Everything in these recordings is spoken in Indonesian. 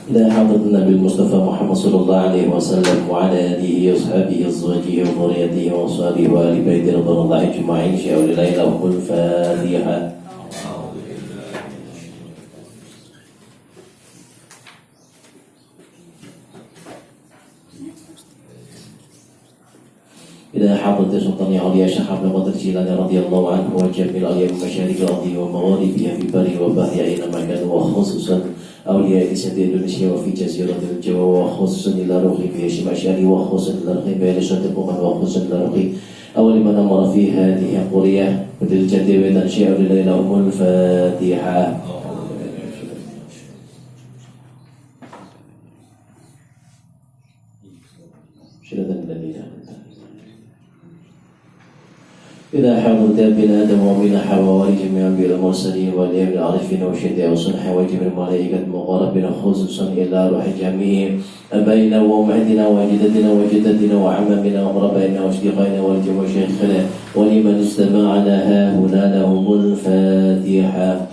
إلى حضرة النبي المصطفى محمد صلى الله عليه وسلم وعلى آله وأصحابه وأزواجه وذريته وأصحابه وآل بيته رضوان الله أجمعين. شاء الله لهم الفاتحة. إلى حضرة سلطان عليا شيخ عبد القادر الجيلاني رضي الله عنه وجميع الأولياء من مشارق الأرض ومغاربها في البر والبحر أينما كانوا، وخصوصا أولياء سند إندونيسيا وفي جزيرة الجوا، وخصوصا إلى روحي في هاشم أشعري، وخصوصا إلى روحي بيلشة القمر، وخصوصا إلى روحي أول من أمر في هذه القرية بالجد وتنشئ لهم الفاتحة. إلى حضرة أبينا آدم وأمنا حواء وجميع الأنبياء المرسلين والأولياء العارفين والشهداء والصالحين وجميع الملائكة المقربين، خصوصا إلى روح جميع أبائنا وأمهاتنا وجدتنا وجدتنا وعمامنا وقربائنا وأصدقائنا والجميع شيخنا ولمن استمعنا ها هنا لهم الفاتحة.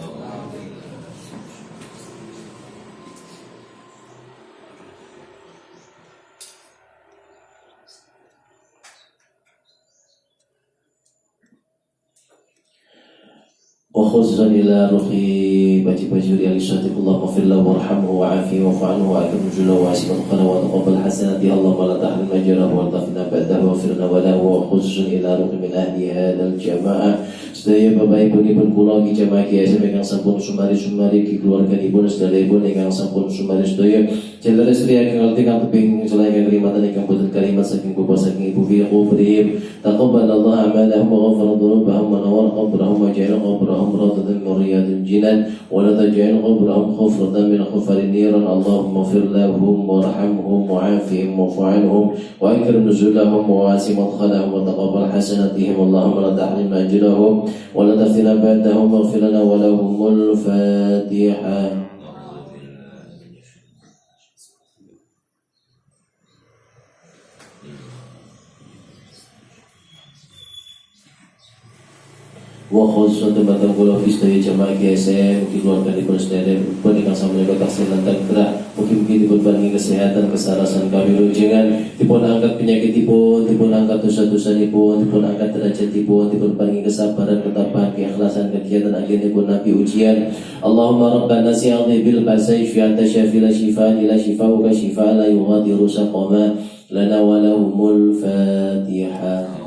وخصوصا إلى رخي باجي بجوري علي الشاتق، اللهم اغفر له وارحمه وعافيه واعف عنه واكرم نزله واسع مدخله وتقبل حسناته، اللهم لا تحرم اجره وارضنا بعده واغفر لنا وله. وخصوصا إلى رخي من أهل هذا الجماعة sedaya bapak ibu nipun kula ki jamaah ki ingkang sampun sumari-sumari ki keluarganipun sedaya ingkang sampun sumari sedaya jalan istri ingkang ngerti kang tebing salah ingkang kalimatan ingkang boten kalimat saking bapak saking ibu fi qubrim taqabbalallahu a'malahum wa ghafara dhunubahum wa nawwara qabrahum wa ja'ala qabrahum rawdatan min riyadil jinan wa la taj'al qabrahum khufratan min khufarin niran. Allahumma ighfir lahum warhamhum wa'afihim wa'fu anhum wa akrim nuzulahum wa wasi' madkhalahum wa taqabbal hasanatihim. Allahumma la tahrim ajrahum wa la taftina ba'dahum waghfir lana wa lahumul Fatihah. Wa khususan tempatan kula fistaya jamaah GSM mungkin keluarga di Polstede pun ingkang sami kasihan tergerak mungkin dipun paringi kesehatan kesarasan kawilujengan dipun angkat penyakitipun dipun angkat dosa-dosanipun dipun angkat derajatipun dipun paringi kesabaran ketabahan keikhlasan kegiatan agenipun nabi ujian. Allahumma rabbana si'adhi bil basai syi'ata syafila syifaan ila syifauka syifaan la yughadiru saqama lana wa lahumul Fatihah.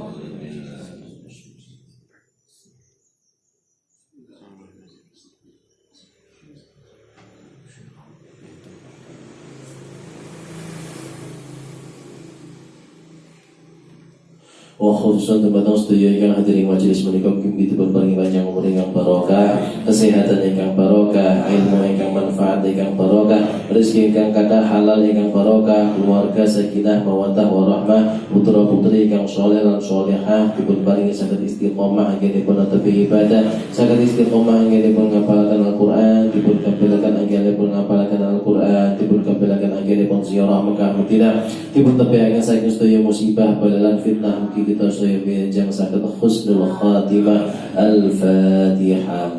Wa khususan tempatan sedaya yang hadirin majelis menika mugi dipun paringi panjang umur ingkang barokah, kesehatan ingkang barokah, ilmu ingkang manfaat ingkang barokah, rezeki ingkang kathah halal ingkang barokah, keluarga sakinah mawaddah warahmah, putra putri ingkang saleh lan salehah dipun paringi saged istiqomah anggenipun netepi ibadah, saged istiqomah anggenipun ngapalaken Al-Qur'an, dipun kapilaken anggenipun ngapalaken Al-Qur'an, dipun kapilaken anggenipun ziarah Mekah Madinah, dipun tepiaken saking sedaya musibah balalan fitnah mugi kita saya bijang sakit husnul khatimah. Al-Fatihah.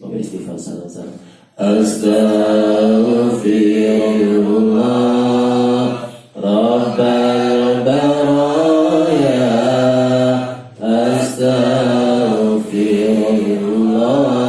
Moga istighfar salam-salam. Astaghfirullah Rabbal baraya. Astaghfirullah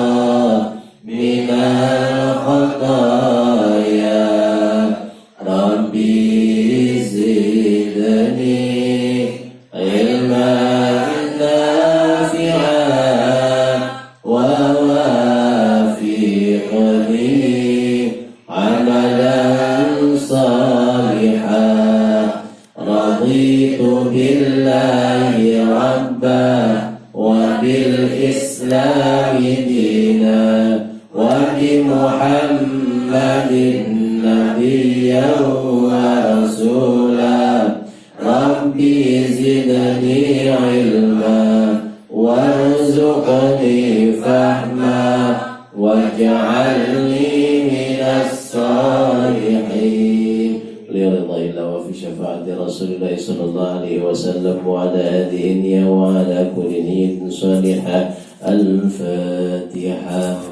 Rasulullah sallallahu alaihi wasallam wa ala alihi wa ala kulli niyyatin salihah. Al-Fatihah.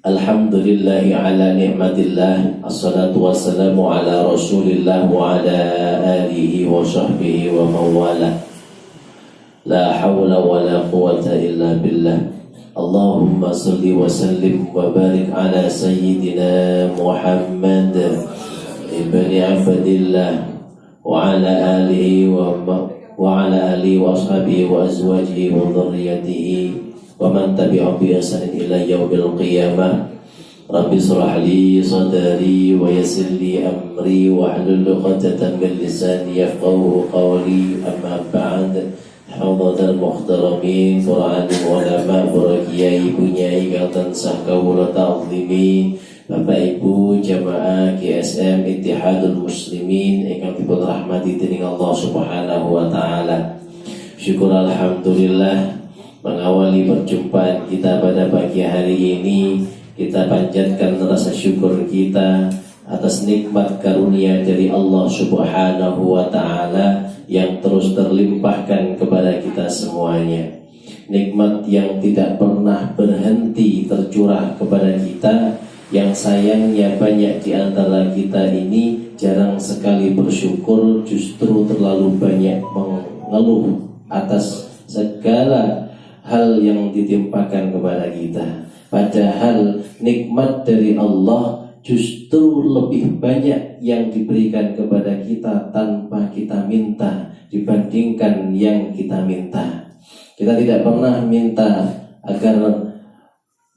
Alhamdulillahi ala ni'matillah. Assalatu wassalamu ala rasulillah wa ala alihi wa sahbihi wa mawala. La hawla wa la quwata illa billah. Allahumma salli wa sallim wa barik ala sayyidina Muhammad ibni Abdillah wa ala alihi wa ashabihi wa azwajihi wa dhurriyyatihi wa man tabi'ahum bi ihsanin ila yaumil qiyamah. Rabbi shrah li sadri wa yassir li amri wa hlul 'uqdatam min lisani yafqahu qawli. Amma ba'd. Hadirin muhtaramin, para alim ulama, para kiai, bunyai kang tansah kawula ta'zimi, Bapak Ibu jamaah GSM Ittihadul Muslimin ingkang dipun rahmati dening Allah Subhanahu wa taala. Syukur alhamdulillah, mengawali perjumpaan kita pada pagi hari ini, kita panjatkan rasa syukur kita atas nikmat karunia dari Allah Subhanahu wa ta'ala yang terus terlimpahkan kepada kita semuanya. Nikmat yang tidak pernah berhenti tercurah kepada kita, yang sayangnya banyak di antara kita ini jarang sekali bersyukur, justru terlalu banyak mengeluh atas segala hal yang ditimpakan kepada kita. Padahal nikmat dari Allah justru lebih banyak yang diberikan kepada kita tanpa kita minta dibandingkan yang kita minta. Kita tidak pernah minta agar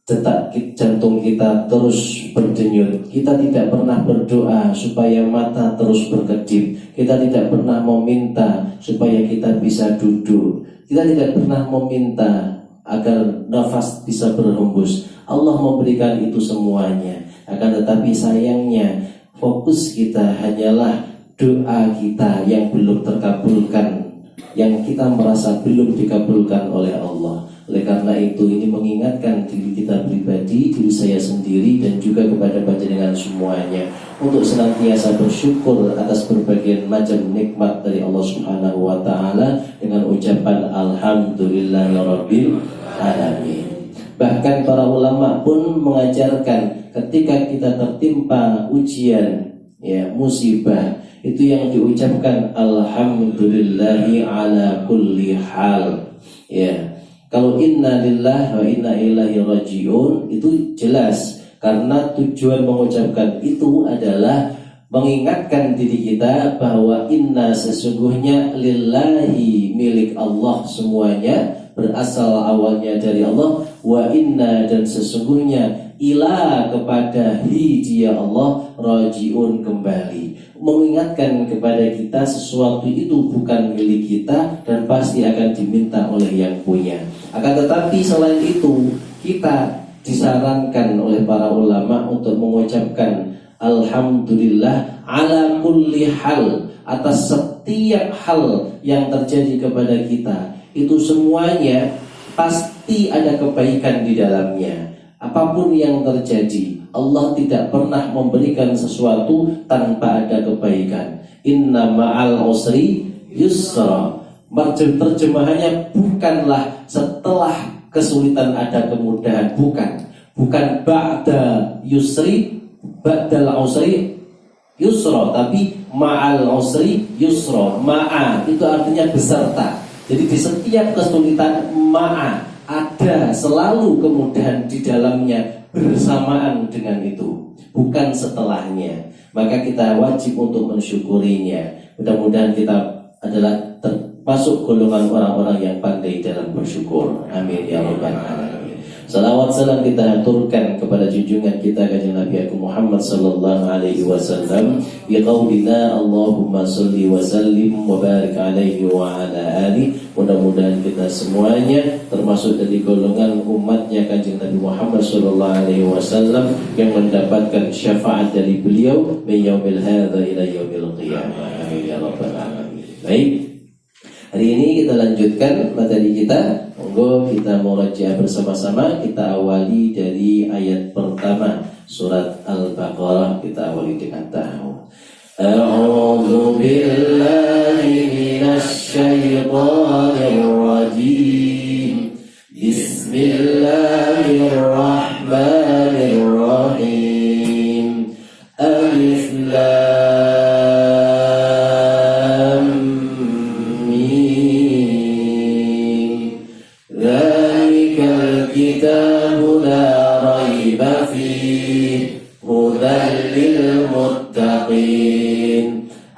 detak jantung kita terus berdenyut. Kita tidak pernah berdoa supaya mata terus berkedip. Kita tidak pernah meminta supaya kita bisa duduk. Kita tidak pernah meminta agar nafas bisa berhembus. Allah memberikan itu semuanya. Akan tetapi sayangnya fokus kita hanyalah doa kita yang belum terkabulkan, yang kita merasa belum dikabulkan oleh Allah. Oleh karena itu ini mengingatkan diri kita pribadi, diri saya sendiri dan juga kepada panjenengan semuanya untuk senantiasa bersyukur atas berbagai macam nikmat dari Allah Subhanahu wa taala dengan ucapan alhamdulillahirabbil alamin. Bahkan para ulama pun mengajarkan ketika kita tertimpa ujian, musibah, itu yang diucapkan alhamdulillahi ala kulli hal. Kalau inna lillahi wa inna ilaihi rajiun itu jelas, karena tujuan mengucapkan itu adalah mengingatkan diri kita bahwa inna sesungguhnya lillahi milik Allah semuanya, berasal awalnya dari Allah, wa inna dan sesungguhnya ila kepada dia Allah rajiun kembali, mengingatkan kepada kita sesuatu itu bukan milik kita dan pasti akan diminta oleh yang punya. Akan tetapi selain itu kita disarankan oleh para ulama untuk mengucapkan alhamdulillah ala kulli hal, atas setiap hal yang terjadi kepada kita. Itu semuanya pasti ada kebaikan di dalamnya. Apapun yang terjadi, Allah tidak pernah memberikan sesuatu tanpa ada kebaikan. Inna ma'al usri yusra. Terjemahannya bukanlah setelah kesulitan ada kemudahan, bukan ba'da yusri, ba'dal usri yusra, tapi ma'al usri yusra. Ma'a itu artinya beserta. Jadi di setiap kesulitan ada selalu kemudahan di dalamnya bersamaan dengan itu, bukan setelahnya. Maka kita wajib untuk mensyukurinya. Mudah-mudahan kita adalah termasuk golongan orang-orang yang pandai dalam bersyukur. Amin ya rabbal alamin. Salawat salam kita aturkan kepada junjungan kita kanjeng Nabi Muhammad sallallahu alaihi wasallam bi qaulina Allahumma shalli wa sallim wa barik alaihi wa ala ali. Mudah-mudahan kita semuanya termasuk dari golongan umatnya kanjeng Nabi Muhammad sallallahu alaihi wasallam yang mendapatkan syafaat dari beliau min yaumil hadza ila yaumil qiyamah. Amin ya rabbal alamin. Baik. Hari ini kita lanjutkan materi kita. Monggo kita murajaah bersama-sama. Kita awali dari ayat pertama surat Al-Baqarah. Kita awali dengan ta'awudz. A'udzu billahi minasy syaithanir rajim. Bismillahirrahmanirrahim. Alif lam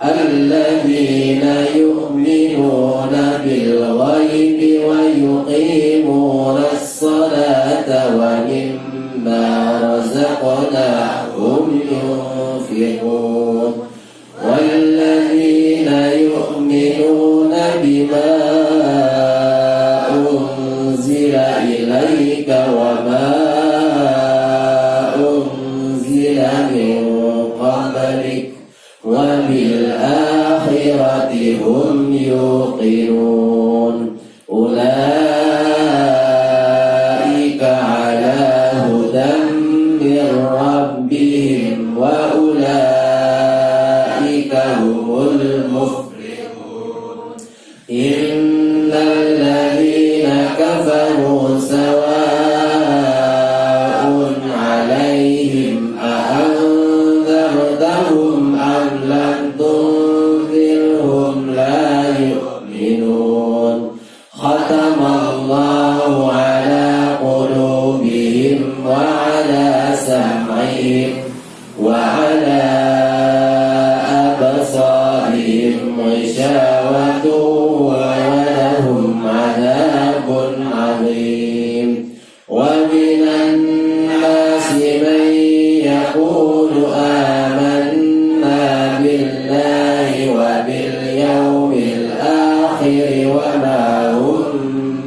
الذين يؤمنون بالغيب ويقيمون الصلاة ومما رزقناهم ينفقون والذين يؤمنون بما أنزل إليك وما أنزل من قبلك وبالآخرة هم يوقنون أولئك على هدى من ربهم وأولئك هم المفلحون إن الذين كفروا سواء عليهم أأنذرتهم أم لم تنذرهم لا يؤمنون ختم الله على قلوبهم وعلى سمعهم وعلى أبصارهم غشاوة ولهم عذاب عظيم ومن الناس من يقول آمنا بالله وباليوم الآخر وما هم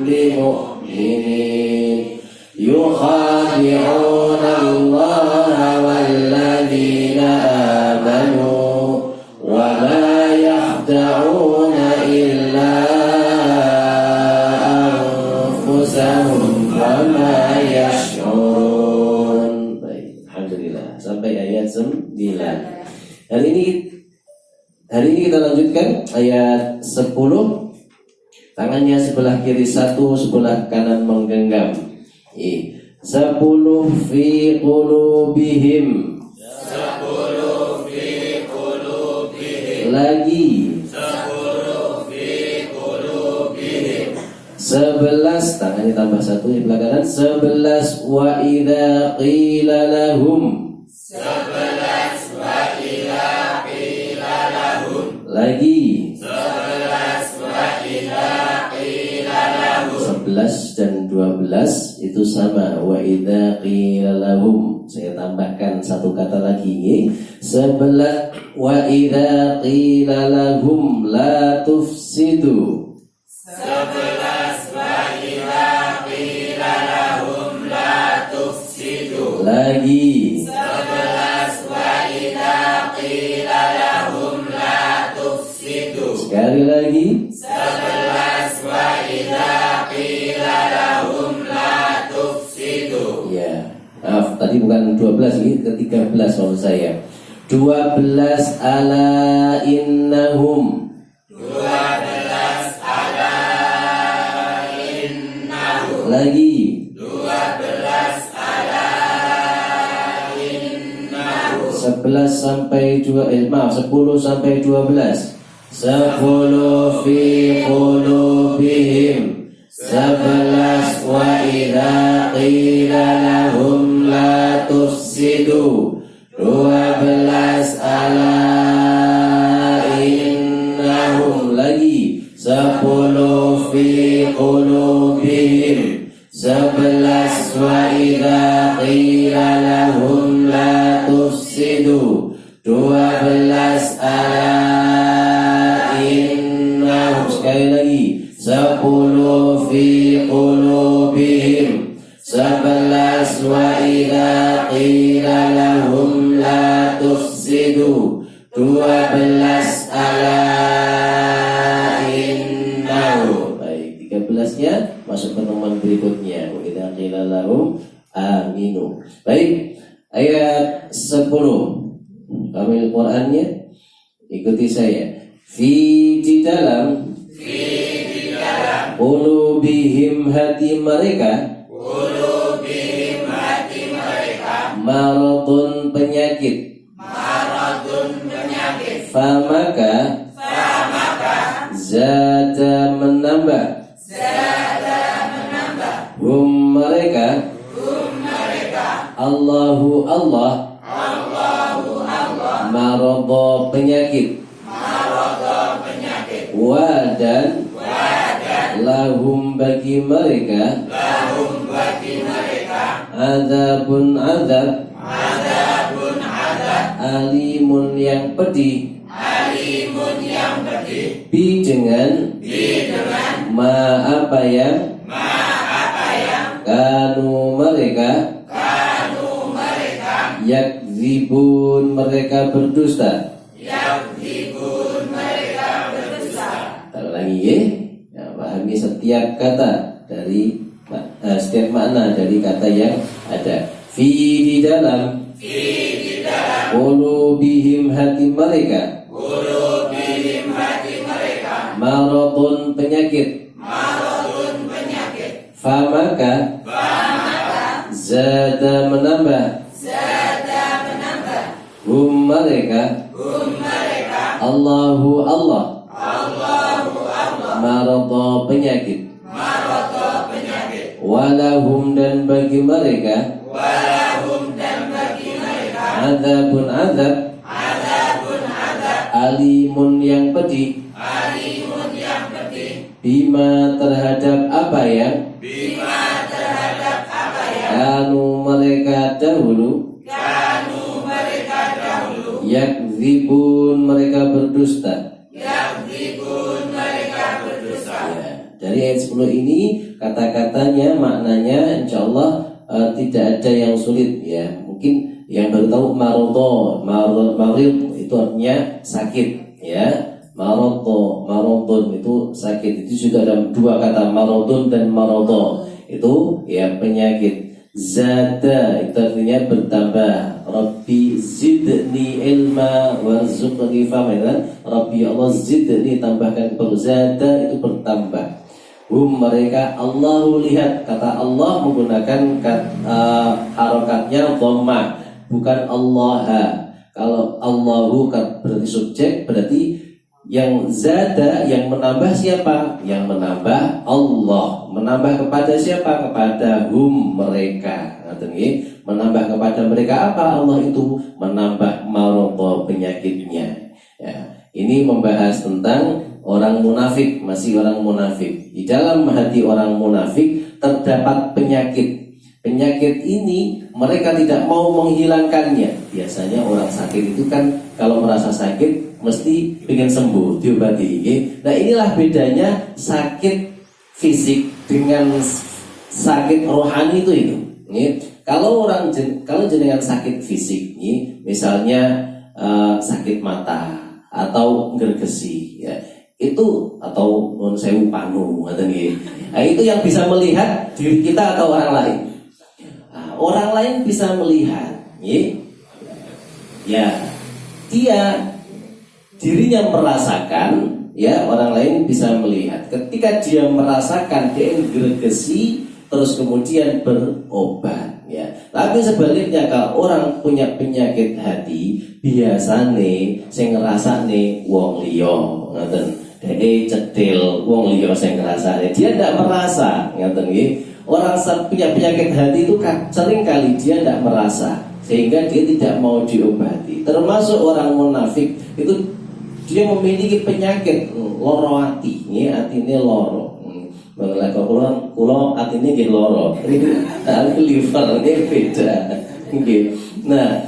بمؤمنين يخادعون الله والذين آمنوا وما يخدعون إلا أنفسهم وما يشعرون. Baik, alhamdulillah sampai ayat 9. Hari ini kita lanjutkan ayat 10. Tangannya sebelah kiri satu, sebelah kanan menggenggam. 10 fi qulubihim. 10 fi qulubihim. Lagi. 10 fi qulubihim. 11, tangannya tambah satu di belakang kanan. 11 wa idza qila lahum. 11 wa idza qila lahum. Lagi. 11 wa idza qila lahum. 11 dan 12 itu sama. Wa idza qila lahum. Saya tambahkan satu kata lagi. 11 wa idza qila lahum la tufsidu. 11 wa idza qila lahum la tufsidu. Lagi. 11 wa idza qila lahum la tufsidu. Sekali lagi. 11 wa idza qila lahum la tufsidu. Ya, maaf, tadi bukan 12, ini ke-13 maksud saya. 12 ala innahum. 12 ala innahum. Lagi. 12 ala innahum. 11 sampai 10 sampai 12. 10 fi qulubihim. 11 wa idza qila lahum la tufsidu. 12 ala innahum. Lagi. 10 fi qulubihim. 11 wa berikutnya. Wa idza qila lahum aminu. Baik, ayat 10. Ambil Qur'annya, ikuti saya. Di dalam qulubihim hati mereka maradun penyakit famaka zada menambah hum mereka Allahu Allah maradha penyakit wadan lahum bagi mereka azabun azab alimun yang pedih bi dengan ma apa yang kanu mereka yakzibun mereka berdusta. Ulangi ya, pahami setiap kata dari setiap makna dari kata yang ada. Di dalam qulubihim hati mereka maradun penyakit famaka zada menambah hum mereka Allahu Allah maradha penyakit walahum dan bagi mereka azabun azab alimun yang pedih bima terhadap apa yang kanu mereka dahulu yakzibun mereka berdusta. Dari ayat 10 ini kata-katanya maknanya insyaallah tidak ada yang sulit ya. Mungkin yang baru tahu marid itu artinya sakit ya. Maradun itu sakit. Itu sudah ada dua kata maradun dan maradha. Itu ya penyakit. Zada itu artinya bertambah. Rabbi zidni ilma warzuqni fahman. Rabbi Allah zidni tambahkan zada itu bertambah. Mereka Allahu lihat kata Allah menggunakan harokatnya dhamma bukan Allah. Kalau Allahu berarti subjek berarti yang zada yang menambah siapa? Yang menambah Allah. Menambah kepada siapa? Kepada mereka. Menambah kepada mereka apa? Allah itu menambah maradha penyakitnya. Ya, ini membahas tentang orang munafik, masih orang munafik. Di dalam hati orang munafik terdapat penyakit. Penyakit ini mereka tidak mau menghilangkannya. Biasanya orang sakit itu kan kalau merasa sakit mesti ingin sembuh, diobati. Nah inilah bedanya sakit fisik dengan sakit rohani itu. Kalau jenengan sakit fisik, misalnya sakit mata atau gergesi, ya, itu atau non sewu panu, nah, itu yang bisa melihat diri kita atau orang lain. Nah, orang lain bisa melihat, ya, dia dirinya merasakan, ya, orang lain bisa melihat. Ketika dia merasakan, dia gergesi, terus kemudian berobat, ya. Tapi sebaliknya kalau orang punya penyakit hati, biasane sing ngrasakne wong liya, ngoten. Dhek cedil wong liya sing ngrasakne, dia tidak merasa, ngoten nggih. Orang punya penyakit hati itu sering kali dia tidak merasa, sehingga dia tidak mau diobati. Termasuk orang munafik itu dia memiliki penyakit loro ati, atine loro. Lha kula atine nggih loro. Liver nggih beda. Nggih. Nah,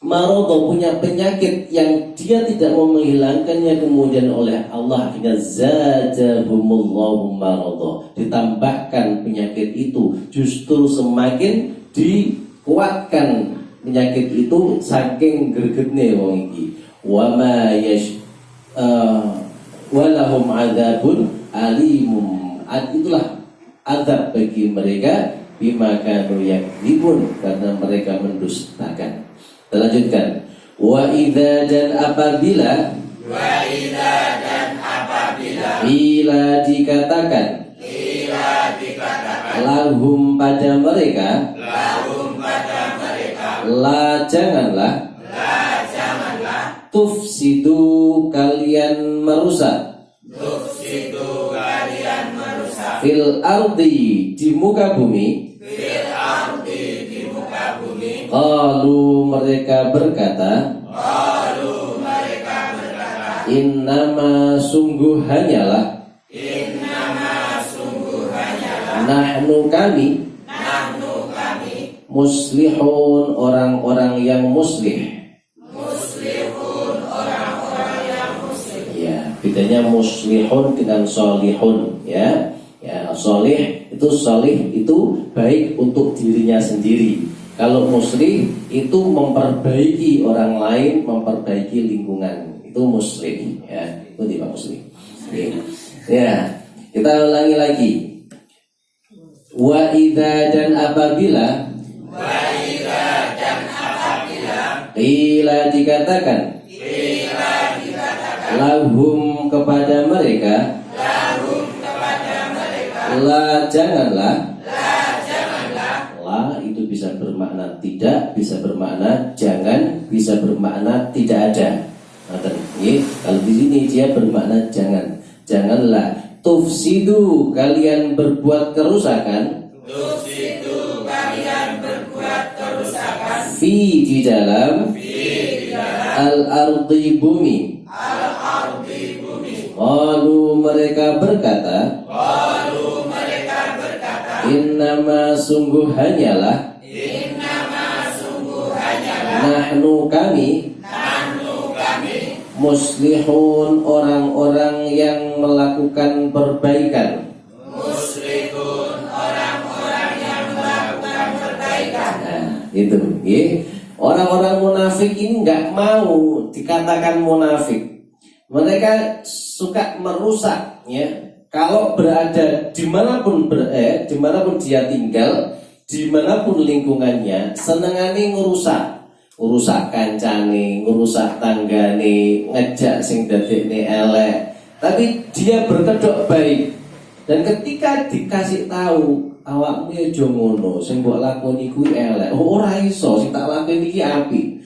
maradha punya penyakit yang dia tidak mau menghilangkannya, kemudian oleh Allah akhirnya zadahumullahu maradha, ditambahkan penyakit itu, justru semakin dikuatkan penyakit itu saking gregetne wong iki. Wa ma walahum adzabun alimum. Itulah azab bagi mereka bima kanu yakdzibun, karena mereka mendustakan. Kita lanjutkan. Wa idza dan apabila bila dikatakan lahum pada mereka la janganlah tufsidu kalian merusak fil ardi di muka bumi. Qalu mereka berkata innama sungguh hanyalah nahnu kami muslihun orang-orang yang muslih. Ya, bedanya muslihun dengan solihun, ya. Ya, solih itu baik untuk dirinya sendiri. Kalau muslih itu memperbaiki orang lain, memperbaiki lingkungan. Itu muslih, ya. Itu tidak muslih. Ya, kita ulangi lagi. Wa idza dan apabila qila dikatakan lahum kepada mereka la janganlah. La itu bisa bermakna tidak, bisa bermakna jangan, bisa bermakna tidak ada. Kalau di sini dia bermakna jangan. Janganlah tufsidu kalian berbuat kerusakan. Fi di dalam al-ardi bumi. Qalu mereka berkata innama sungguh hanyalah nahnu kami muslihun orang-orang yang melakukan perbaikan. Nah, itu, ya. Orang-orang munafik ini nggak mau dikatakan munafik. Mereka suka merusak, ya. Kalau berada dimanapun dia tinggal, dimanapun lingkungannya, senengane ngurusak kancane, ngurusak tanggane, ngejak sing dadekne elek. Tapi dia berkedok baik. Dan ketika dikasih tahu awakmu ya aja ngono, sing mbok lakoni kuwi elek. Oh, ora iso, sing tak lakoni iki apik.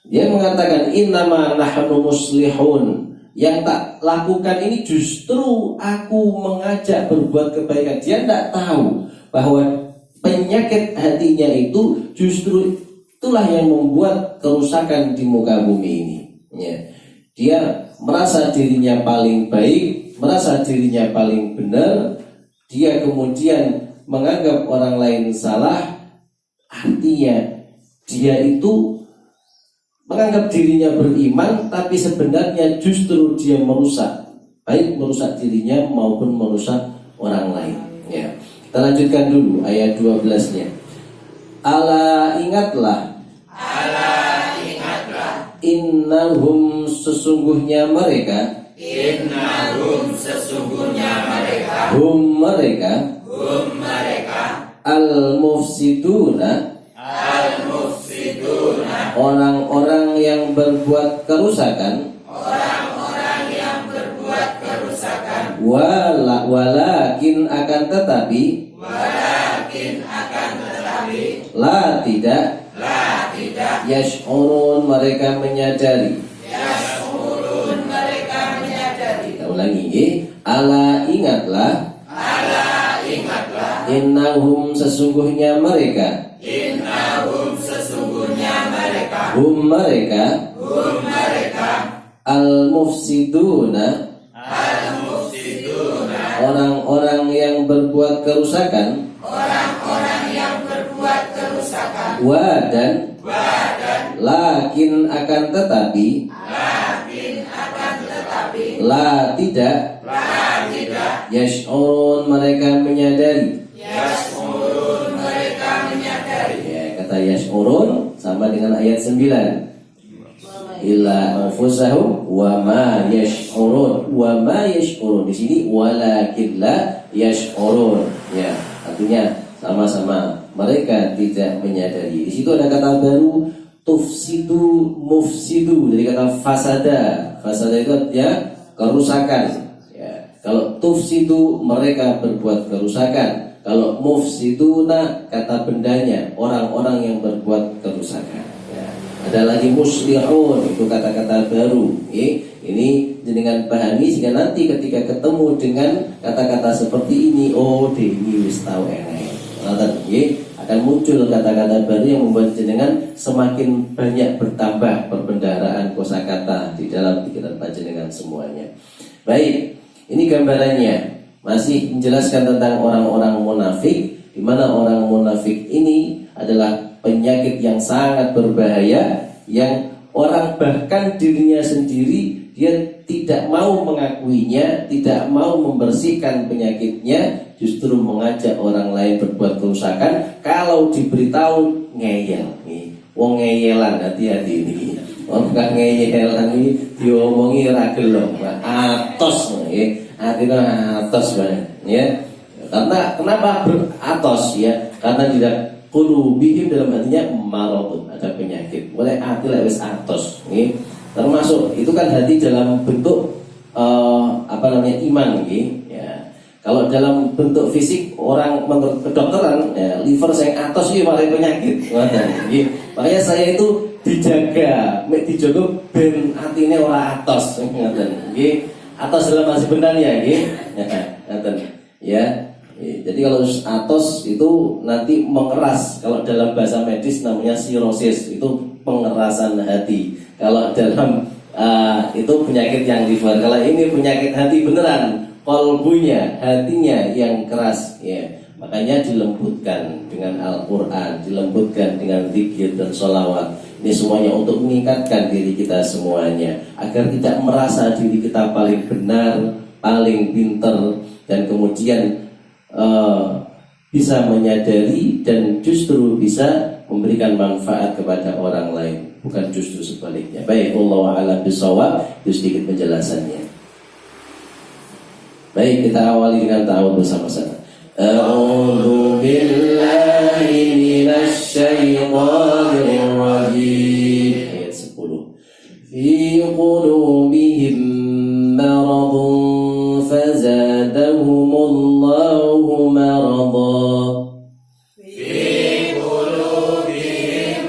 Dia mengatakan innama nahnu muslihun. Yang tak lakukan ini justru aku mengajak berbuat kebaikan. Dia tidak tahu bahwa penyakit hatinya itu justru itulah yang membuat kerusakan di muka bumi ini, ya. Dia merasa dirinya paling baik, merasa dirinya paling benar. Dia kemudian menganggap orang lain salah. Artinya dia itu menganggap dirinya beriman, tapi sebenarnya justru dia merusak, baik merusak dirinya maupun merusak orang lain, ya. Kita lanjutkan dulu ayat 12-nya. Ala ingatlah innahum sesungguhnya mereka hum mereka al-mufsiduna orang-orang yang berbuat kerusakan. Walakin akan tetapi la tidak yash'urun mereka menyadari. Kita ulangi, ya. Ala ingatlah innahum sesungguhnya mereka hum mereka al-mufsiduna orang-orang yang berbuat kerusakan. Wa dan lakin akan tetapi la tidak yash'urun mereka menyadari. Ya, kata yash'urun sama dengan ayat 9. Illa anfusahum wa ma yash'urun. ya'lamuna wa ma yash'urun. Di sini walakin la yash'urun. Ya, artinya sama-sama mereka tidak menyadari. Di situ ada kata baru tufsidu mufsidu dari kata fasada. Fasada itu artinya kerusakan. Ya, kalau tufsidu mereka berbuat kerusakan. Kalau mufsiduna kata bendanya, orang-orang yang berbuat kerusakan. Ya. Ada lagi muslihun, itu kata-kata baru. Ini dengan pahami sehingga nanti ketika ketemu dengan kata-kata seperti ini, oh ini wis tau enek. Akan muncul kata-kata baru yang membuat jenengan semakin banyak bertambah perbendaharaan kosakata di dalam pikiran panjenengan semuanya. Baik, ini gambarannya. Masih menjelaskan tentang orang-orang munafik, di mana orang munafik ini adalah penyakit yang sangat berbahaya, yang orang bahkan dirinya sendiri dia tidak mau mengakuinya, tidak mau membersihkan penyakitnya, justru mengajak orang lain berbuat kerusakan. Kalau diberitahu ngeyel, wong ngeyelan, hati-hati ini. Wong gak ngeyelan ini diomongi ra gelem, atos artinya atos banget ya. Karena kenapa beratos ya? Karena tidak qulubihim dalam hatinya maradun, ada penyakit. Oleh hati lewis atos nih. Termasuk itu kan hati dalam bentuk iman ya. Kalau dalam bentuk fisik orang menurut kedokteran ya, liver saya atos ini malah penyakit. Makanya saya itu dijaga ben atine ora atos ngoten nggih. Atos dalam bahasa sebenarnya ya. Jadi kalau atos itu nanti mengeras. Kalau dalam bahasa medis namanya sirosis, itu pengerasan hati. Kalau dalam itu penyakit yang liver. Kalau ini penyakit hati beneran, kolbunya, hatinya yang keras ya. Makanya dilembutkan dengan Al-Quran, dilembutkan dengan zikir dan sholawat. Ini semuanya untuk meningkatkan diri kita semuanya, agar tidak merasa diri kita paling benar, paling pinter, dan kemudian bisa menyadari dan justru bisa memberikan manfaat kepada orang lain, bukan justru sebaliknya. Baik, wallahu a'lam bishawab. Itu sedikit penjelasannya. Baik, kita awali dengan ta'awudz bersama-sama. A'udzu billahi minasy syaithanir rajim. Ayat 10. Fi qulubihim maradun fazadahumullahu maradan. Fi qulubihim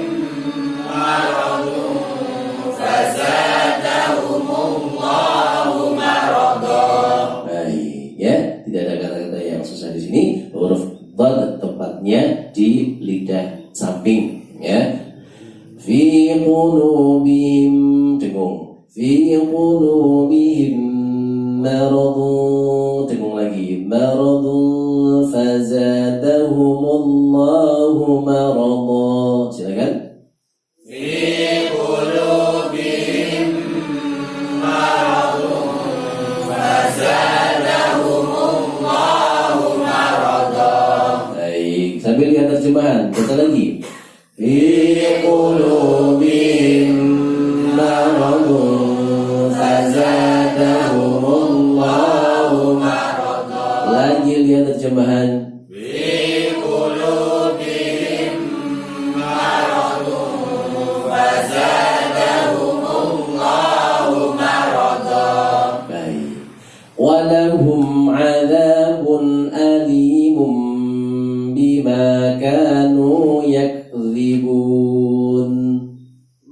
maradun fazadahumullahu maradan. Baik, ya, tidak ada kata-kata yang susah di sini. Huruf dhad tempatnya di lidah samping, ya. Fi qulubihim, dengung. Fi qulubihim maradun, dengung lagi. Maradun fazadahumullahu maradan. Silakan. Fi qulubihim maradun fazadahumullahu maradan. Baik, sambil lihat terjemahan. Baca lagi. Fi qulubihim maradun fazadahumullahu maradan. Lagi lihat terjemahan. Fi qulubihim maradun fazadahumullahu maradan. Baik. Walahum adzabun alimum bima kanu yakdzibun.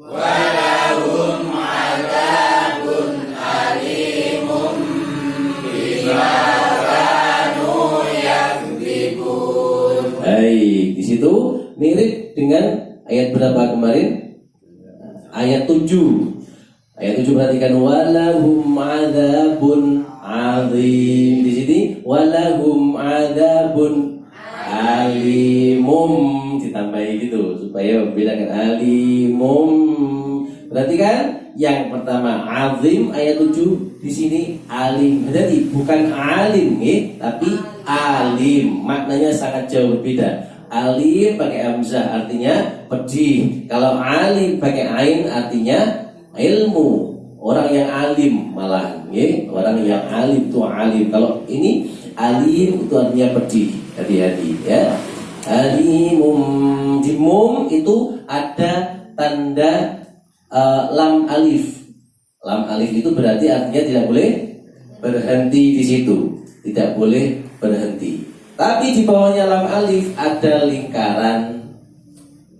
Walahum adzabun alimun bima kanu yakdzibun. Baik, di situ mirip dengan ayat berapa kemarin? Ayat 7. Ayat 7 perhatikan, walahum adzabun azim. Di sini walahum adzabun alimum, ditambahi gitu supaya membedakan alimum. Perhatikan yang pertama azim ayat 7, di sini alim. Jadi bukan alim tapi alim. Maknanya sangat jauh berbeda. Alim pakai hamzah artinya pedih. Kalau alim pakai ain artinya ilmu. Orang yang alim malah Orang yang alim itu alim. Kalau ini alim itu artinya pedih, hati-hati ya. Alimum, di mum itu ada tanda lam alif. Lam alif itu berarti artinya tidak boleh berhenti di situ, tidak boleh berhenti. Tapi di bawahnya lam alif ada lingkaran.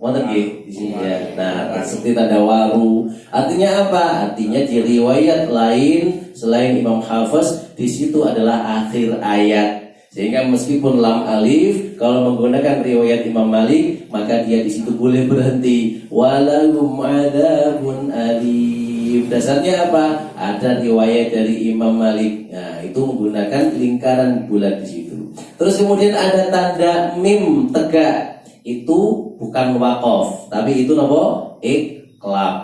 Wonten nggih di sini ya. Nah, seperti tanda waru. Artinya apa? Artinya di riwayat lain selain Imam Hafiz di situ adalah akhir ayat. Sehingga meskipun lam alif, kalau menggunakan riwayat Imam Malik, maka dia di situ boleh berhenti. Walahum adzabun alim. Dasarnya apa? Ada riwayat dari Imam Malik. Nah, itu menggunakan lingkaran bulat di situ. Terus kemudian ada tanda mim tegak. Itu bukan waqaf, tapi itu apa? Iqlab.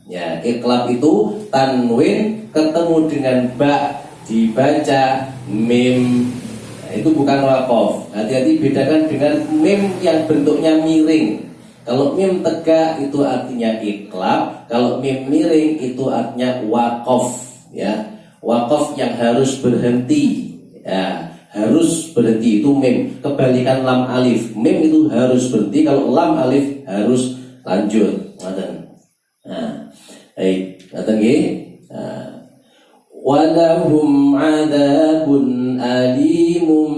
Ya, iqlab itu tanwin ketemu dengan ba dibaca mim. Nah, itu bukan waqaf. Hati-hati bedakan dengan mim yang bentuknya miring. Kalau mim tegak itu artinya iqlab, kalau mim miring itu artinya waqaf, ya. Waqaf yang harus berhenti. Ya. Harus berhenti itu mim. Kebalikan lam alif, mim itu harus berhenti, kalau lam alif harus lanjut. Nah, baik, ngaten nggih. Walahum adzabun alimum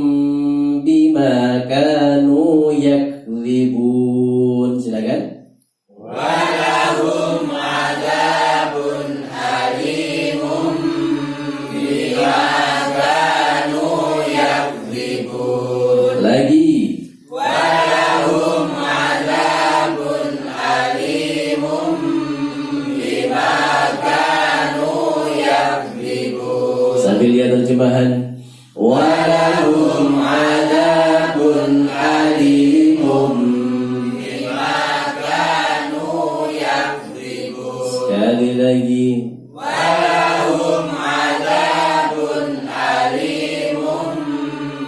bima kanu yakdzibun. Silakan. Walahum adzabun alimum bima lagi. Walahum adzabun alimum bima kanu yakdzibun. Sambil lihat terjemahan. Walahum adzabun alimum bima kanu yakdzibun. Sekali lagi. Walahum adzabun alimum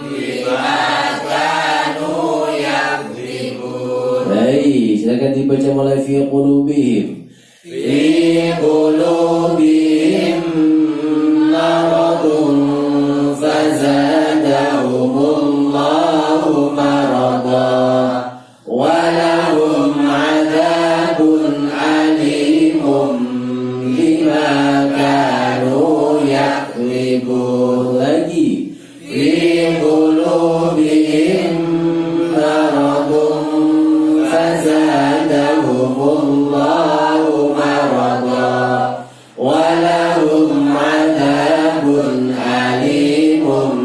bima kanu yakdzibun. Baik, silakan dibaca mulai fi qulubihim. Fi qulubihim maradun fazadahumullahu marada walahum adzabun alimun bima kanu yakdzibun. Lagi. Fi qulubihim maradun fazadahumullahu marada walahum adzabun alimun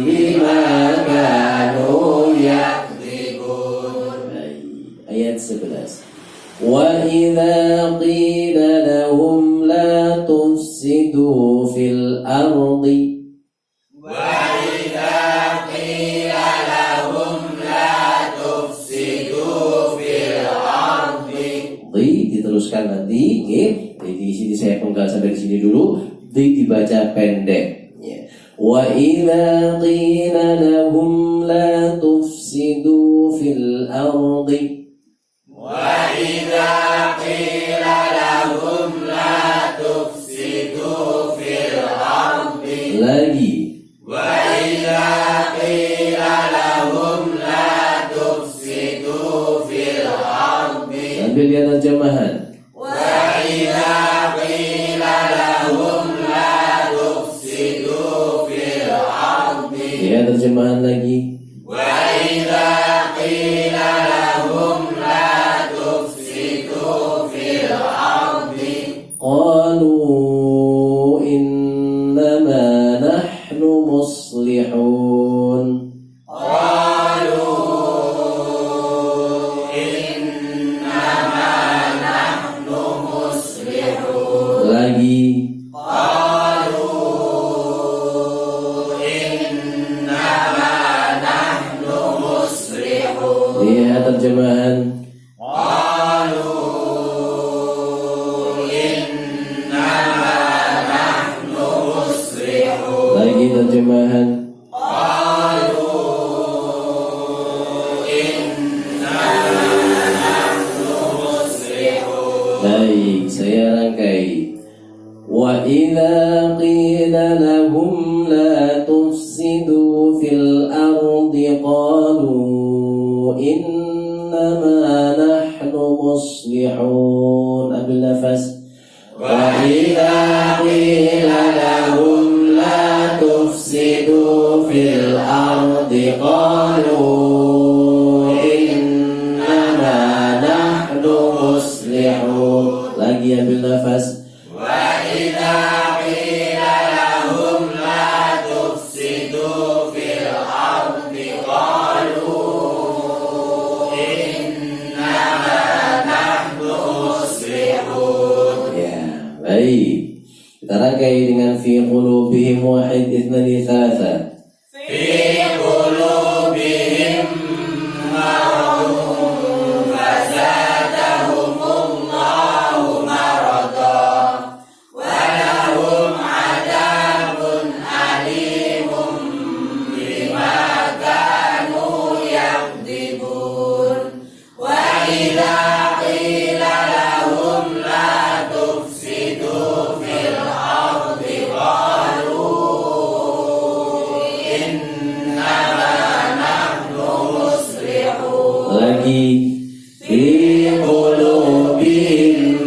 bima kanu yakdzibun. Ayat 11. Wa idza qila lahum la tufsidu fil ardi. Wa idza qila lahum la tufsidu fil ardi. Diteruskan nanti, nggih. Di sini saya penggal sampai di sini dulu. Dibaca pendek. Ya. Wa idza qila lahum la tufsidu fil ardi. Wa idza qila lahum la tufsidu fil ardi. Lagi. Wa idza qila lahum la tufsidu fil ardi. Sambil lihat terjemahan. Wa idza qila lahum la tufsidu fil ardi. Ya, terjemahan lagi. Wa idza qila lahum la tufsidu fil ardi. Qalu innama nahnu muslihun. Qalu innama nahnu muslihun. Lagi. Qalu innama nahnu muslihun. Lihat terjemahan. Qalu innama nahnu muslihun. Lagi terjemahan. Qalu innama nahnu muslihun. Baik, saya rangkai. Wa idza qila لهم لا تفسدوا في الأرض قالوا إنما نحن مصلحون. ambil nafas. وإذا قيل لهم لا تفسدوا في الأرض قالوا إنما نحن مصلحون. lagi ambil nafas. وإذا قيل لهم لا تفسدوا في الأرض قالوا إنما نحن مصلحون. Ya, baik. Kita rangkai dengan fi qulubihim wahid ithnani thalatha. في قلوبهم مرض فزادهم الله مرضا ولهم عذاب أليم بما كانوا يكذبون. وإذا قيل لهم لا تفسدوا في الأرض قالوا إنما نحن مصلحون. Lagi fi qulubihim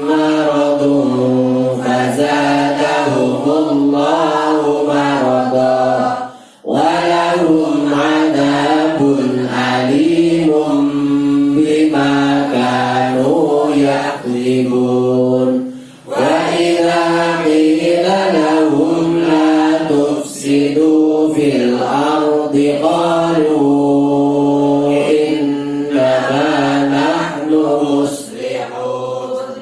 maradun fazadahumullahu marada walahum adabun alimun bima kanu yakzibun. Wa idza qila lahum la tufsidu fil ardi qalu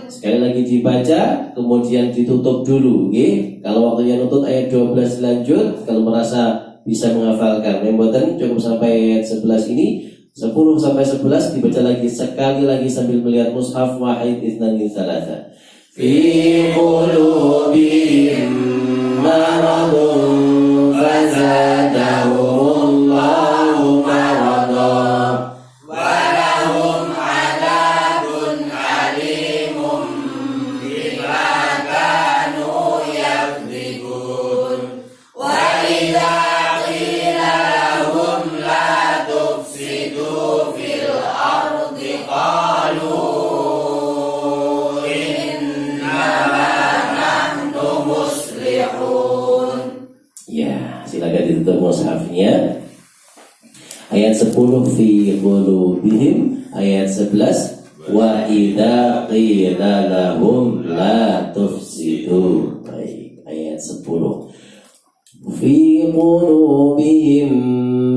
sekali lagi dibaca, kemudian ditutup dulu, okay? Kalau waktunya nutut ayat 12 lanjut, kalau merasa bisa menghafalkan. Membuatan cukup sampai ayat 11 ini, 10 sampai 11 dibaca lagi sekali lagi sambil melihat mushaf wahid ithnani thalatha. Fi qulubihim maradun fazadahumullahu marada ولهم عذاب أليم بما كانوا يكذبون. وإذا قيل لهم لا تفسدوا في الأرض قالوا إنما نحن مصلحون. Ya, silakan ditutup mushafnya. Ayat 10 fi qulubihim, ayat 11 wa idza qila lahum la tufsidu. Baik, ayat 10. Fi qulubihim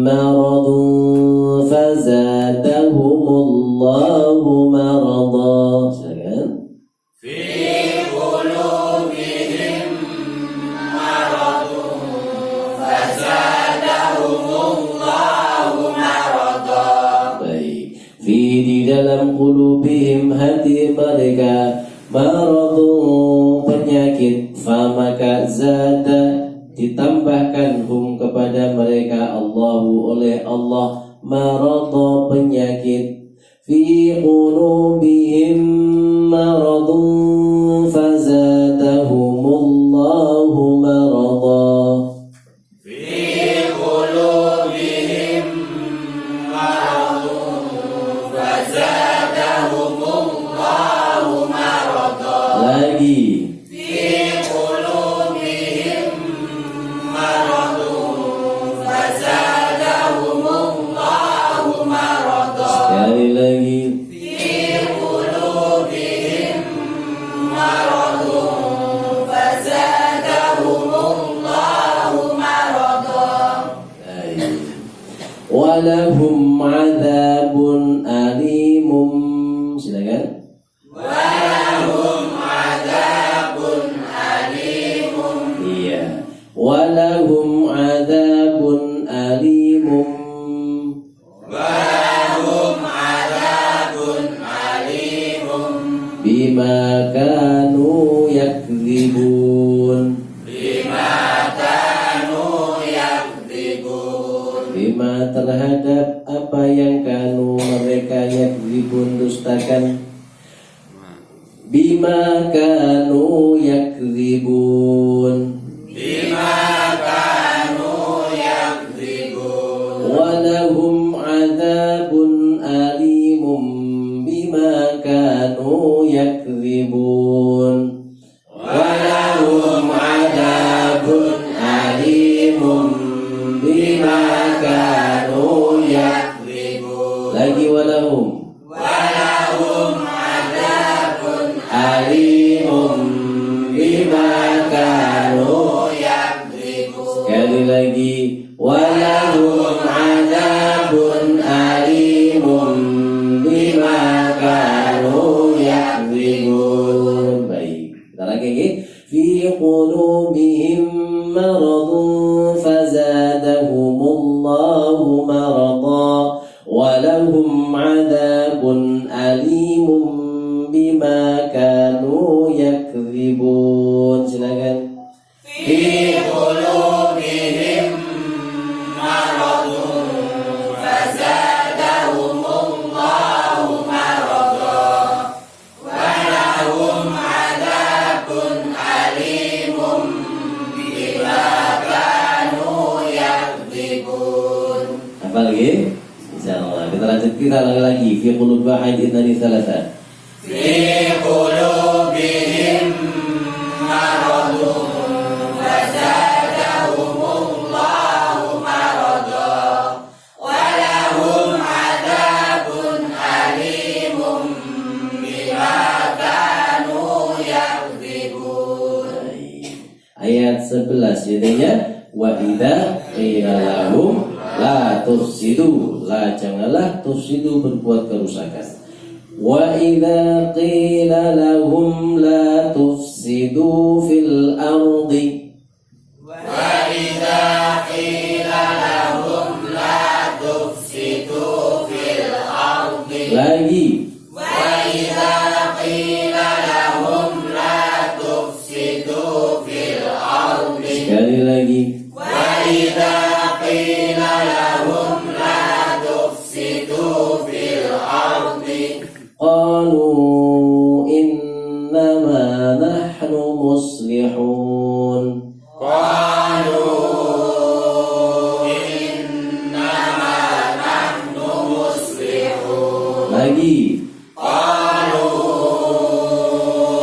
maradun fazadahumullahu marada. Silakan. في قلوبهم مرض فزادهم الله مرضا. Baik. Fi di dalam qulubihim hati mereka maradun penyakit, famaka zada ditambahkan hum kepada mereka Allahu oleh Allah marada penyakit. Fi qulubihim maradun fazadahumullahu marada. في قلوبهم مرض فزادهم الله مرضا. Lagi. في قلوبهم مرض فزادهم الله مرضا. Sekali lagi. في قلوبهم مرض فزادهم الله مرضا. Baik. Walahum adzabun alimum. Silakan. ولهم عذاب أليم. Iya. Walahum adzabun alimum ولهم عذاب أليم bima kanu yakdzibun. بما كانوا يكذبون. Bima terhadap apa yang kanu mereka yakdzibun dustakan. Bima kanu yakdzibun. بما مرض فزادهم الله مرضا ولهم عذاب أليم بما كانوا يكذبون. Silakan. في قلوبهم مرض فزادهم الله مرضا ولهم عذاب أليم بما كانوا يكذبون. Apa lagi? Insyaallah. Kita lanjut, kita lagi. Fi qulubi aidin thalatha. في قلوبهم مرض فزادهم الله مرضا ولهم عذاب أليم بما كانوا يكذبون. Ayat 11 jadinya wa idza qila lahum la tufsidu, la janganlah tufsidu berbuat kerusakan. Wa idza qila lahum la tufsidu fil ardi وإذا قيل لهم لا تفسدوا في الأرض lagi وإذا قيل لهم لا تفسدوا في الأرض sekali lagi وإذا قيل لهم لا تفسدوا في الأرض qalu innama nahnu muslihun قالوا إنما نحن مصلحون lagi قالوا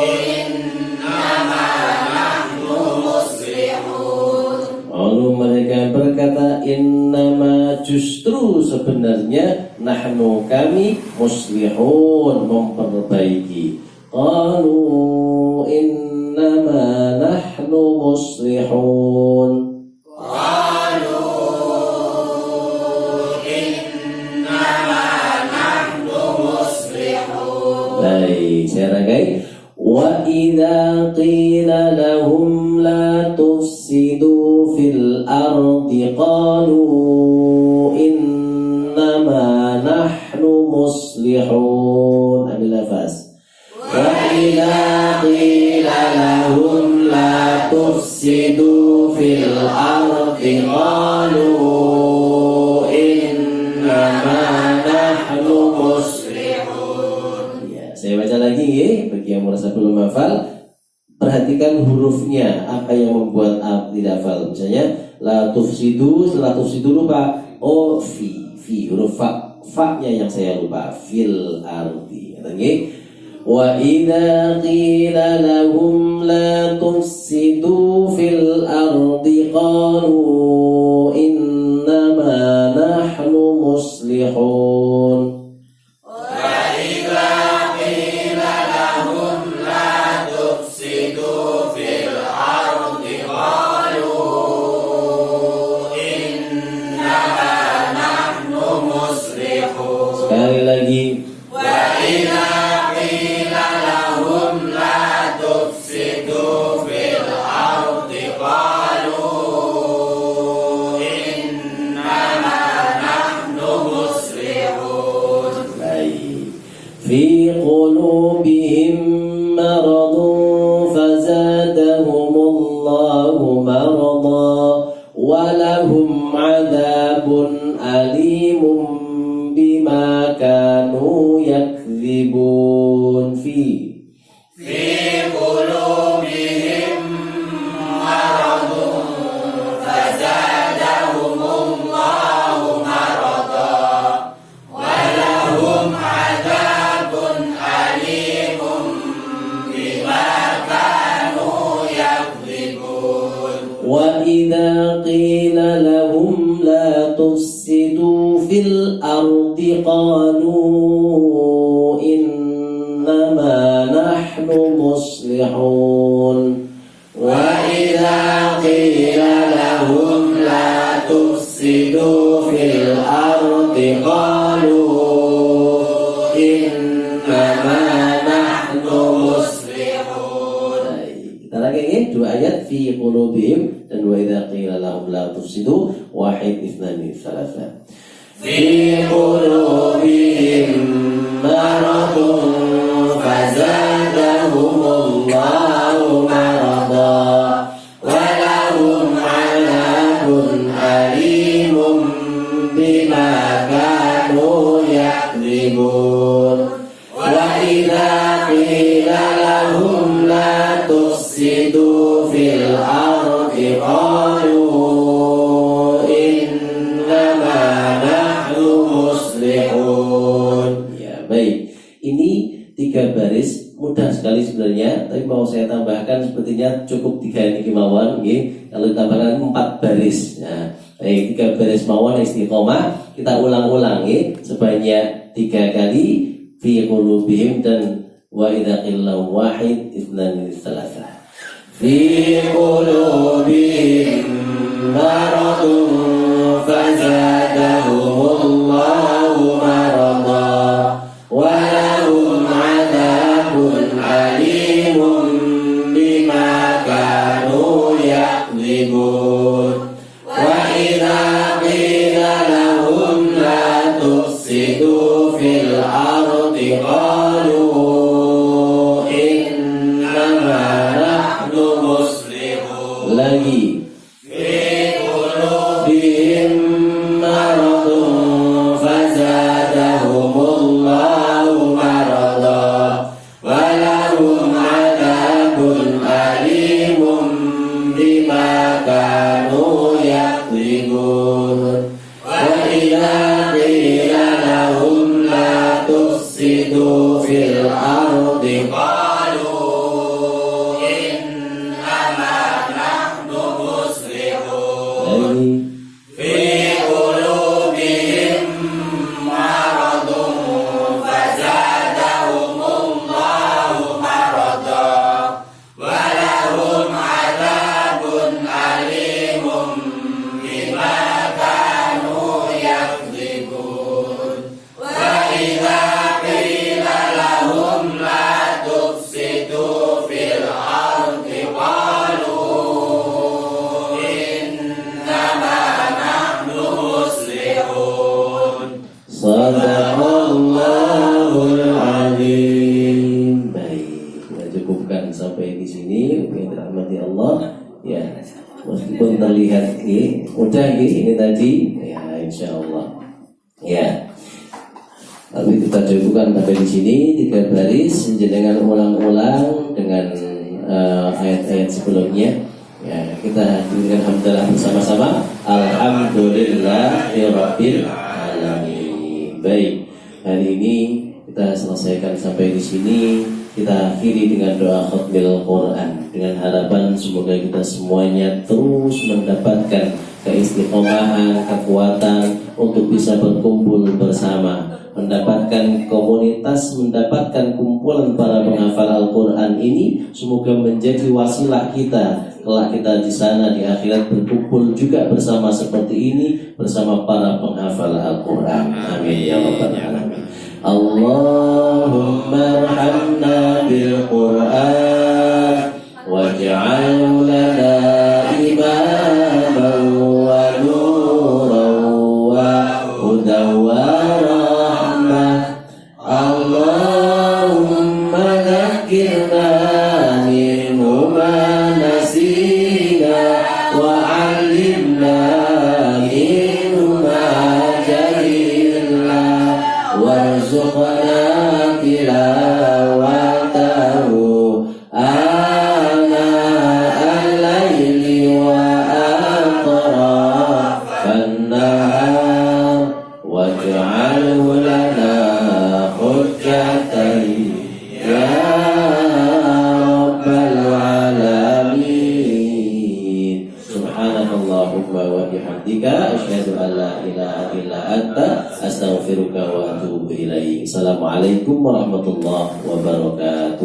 إنما نحن مصلحون lalu mereka berkata innama justru sebenarnya nahnu kami muslihun memperbaiki. Qalu innama nahnu muslihun. قالوا إنما نحن مصلحون. Baik, saya rangkai. Wa idza qila lahum la tufsidu fil ardi qalu innama nahnu muslihun. Ambil nafas. Wa idza qila lahum la tufsidu fil ardi qalu innama nahnu muslihun. Ya, saya baca lagi ya, bagi yang merasa belum hafal, perhatikan hurufnya, apa yang membuat tidak hafal. Misalnya la tufsidu, setelah tufsidu lupa, oh fi huruf fa-nya yang saya lupa, fil ardi. Katanya wa idza qila lahum la tufsidu fil ardi qalu innama nahnu muslihun. وإذا قيل لهم لا تفسدوا في الأرض قالوا إنما نحن مصلحون. Sekali lagi. وإذا قيل لهم لا تفسدوا في الأرض قالوا إنما نحن مصلحون. Baik. Fi qulubihim maradun fazadahumullahu marada wa lahum adzabun alimun bima kanu yakdzibun. Fi قلوبهم مرض فزادهم الله مرضا ولهم عذاب أليم بما كانوا يكذبون. wa idza qila lahum la tufsidu fil ardi qalu innama nahnu muslihun. وإذا قيل لهم لا تفسدوا في الأرض قالوا إنما نحن مصلحون. Kita lagi ini dua ayat fi qulubihim dan wa idza qila lahum la tufsidu wahid ithnani thalatha. في قلوبهم مرض فزادهم الله مرضا ولهم عذاب أليم بما كانوا يكذبون وإذا قيل لهم لا تفسدوا في الأرض قالوا Baik, ini 3 baris mudah sekali sebenarnya, tapi mau saya tambahkan sepertinya cukup 3 ini kemauan, okay? Kalau ditambahkan 4 baris. Nah, baik, 3 baris mawon istiqomah kita ulang-ulang sebanyak 3 kali fi qulubihim dan wa idza qila wahid ithnani tsalatsa. Fi qulubihim maradun fazadahumullahu marada walahum adabun alimun bima kanu yakdzibun wa idza qila lahum la tufsidu fil ardi qalu innama nahnu muslihun. Lagi fi qulubihim maradun fazadahumullahu marada walahum adabun alimun bima kanu yakdzibun wa idza qila lahum la tufsidu fil ardi qalu innama nahnu muslihun. في قلوبهم مرض فزادهم الله مرضا ولهم عذاب أليم بما كانوا يكذبون وإذا قيل لهم لا تفسدوا في الأرض قالوا إنما Sadaqallahul Azim. Baik, kita cukupkan sampai di sini. Oke, dirahmati Allah. Ya, meskipun terlihat mudah ini tadi, ya insyaallah. Ya. Tapi kita cukupkan sampai di sini 3 baris dengan ulang-ulang dengan ayat-ayat sebelumnya. Ya, kita dengan hamdalah bersama-sama. Alhamdulillahirabbil alamin. Baik, hari ini kita selesaikan sampai di sini. Kita akhiri dengan doa khatmil Quran dengan harapan semoga kita semuanya terus mendapatkan keistiqomahan, kekuatan untuk bisa berkumpul bersama, mendapatkan komunitas, mendapatkan kumpulan para penghafal Al-Quran ini. Semoga menjadi wasilah kita kelak kita di sana di akhirat berkumpul juga bersama seperti ini bersama para penghafal Al-Quran. Amin ya rabbal alamin. Allahumma arhamna bil Quran waj'al lana imaman wa nuran wa hudan wa rahmah. Allahumma dhakkirna minhu ma nasina wa 'allimna minhu ma jahilna warzuqna tilawatahu ana al-laili wa atrafan nahar waj'alhu lana hujjatan ya rabbal alamin. Subhanakallahumma wa bihamdika asyhadu an la ilaha illa anta astaghfiruka wa atubu ilaik. Assalamualaikum warahmatullahi wabarakatuh.